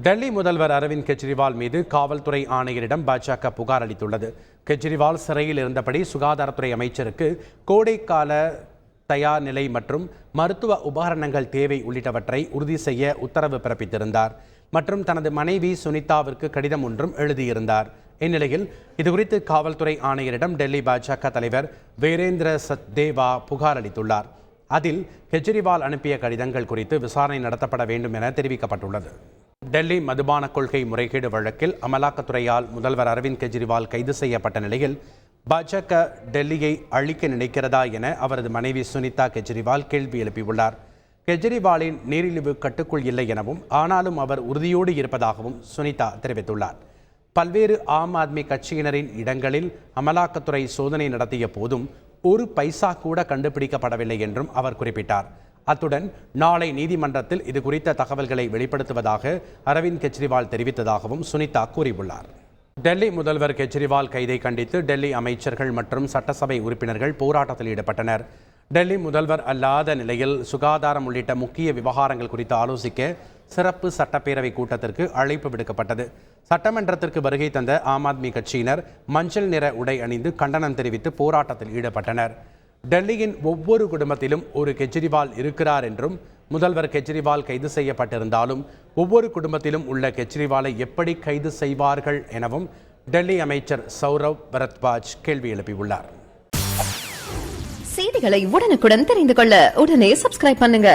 டெல்லி முதல்வர் அரவிந்த் கெஜ்ரிவால் மீது காவல்துறை ஆணையரிடம் பாஜக புகார் அளித்துள்ளது. கெஜ்ரிவால் சிறையில் இருந்தபடி சுகாதாரத்துறை அமைச்சருக்கு கோடைக்கால தயார் நிலை மற்றும் மருத்துவ உபகரணங்கள் தேவை உள்ளிட்டவற்றை உறுதி செய்ய உத்தரவு பிறப்பித்திருந்தார் மற்றும் தனது மனைவி சுனிதாவிற்கு கடிதம் ஒன்றும் எழுதியிருந்தார். இந்நிலையில் இதுகுறித்து காவல்துறை ஆணையரிடம் டெல்லி பாஜக தலைவர் வீரேந்திர சச்தேவா புகார் அளித்துள்ளார். அதில் கெஜ்ரிவால் அனுப்பிய கடிதங்கள் குறித்து விசாரணை நடத்தப்பட வேண்டும் என தெரிவிக்கப்பட்டுள்ளது. டெல்லி மதுபான கொள்கை முறைகேடு வழக்கில் அமலாக்கத்துறையால் முதல்வர் அரவிந்த் கெஜ்ரிவால் கைது செய்யப்பட்ட நிலையில் பாஜக டெல்லியை அழிக்க நினைக்கிறதா என அவரது மனைவி சுனிதா கெஜ்ரிவால் கேள்வி எழுப்பியுள்ளார். கெஜ்ரிவாலின் நீரிழிவு கட்டுக்குள் இல்லை எனவும் ஆனாலும் அவர் உறுதியோடு இருப்பதாகவும் சுனிதா தெரிவித்துள்ளார். பல்வேறு ஆம் ஆத்மி கட்சியினரின் இடங்களில் அமலாக்கத்துறை சோதனை நடத்திய போதும் ஒரு பைசா கூட கண்டுபிடிக்கப்படவில்லை என்றும் அவர் குறிப்பிட்டார். அத்துடன் நாளை நீதிமன்றத்தில் இது குறித்த தகவல்களை வெளிப்படுத்துவதாக அரவிந்த் கெஜ்ரிவால் தெரிவித்ததாகவும் சுனிதா கூறியுள்ளார். டெல்லி முதல்வர் கெஜ்ரிவால் கைதை கண்டித்து டெல்லி அமைச்சர்கள் மற்றும் சட்டசபை உறுப்பினர்கள் போராட்டத்தில் ஈடுபட்டனர். டெல்லி முதல்வர் அல்லாத நிலையில் சுகாதாரம் உள்ளிட்ட முக்கிய விவகாரங்கள் குறித்து ஆலோசிக்க சிறப்பு சட்டப்பேரவை கூட்டத்திற்கு அழைப்பு விடுக்கப்பட்டது. சட்டமன்றத்திற்கு வருகை தந்த ஆம் ஆத்மி கட்சியினர் மஞ்சள் நிற உடை அணிந்து கண்டனம் தெரிவித்து போராட்டத்தில் ஈடுபட்டனர். டெல்லியின் ஒவ்வொரு குடும்பத்திலும் ஒரு கெஜ்ரிவால் இருக்கிறார் என்றும் முதல்வர் கெஜ்ரிவால் கைது செய்யப்பட்டிருந்தாலும் ஒவ்வொரு குடும்பத்திலும் உள்ள கெஜ்ரிவாலை எப்படி கைது செய்வார்கள் எனவும் டெல்லி அமைச்சர் சௌரவ் பரத்வாஜ் கேள்வி எழுப்பியுள்ளார். செய்திகளை உடனுக்குடன் தெரிந்து கொள்ள உடனே சப்ஸ்கிரைப் பண்ணுங்க.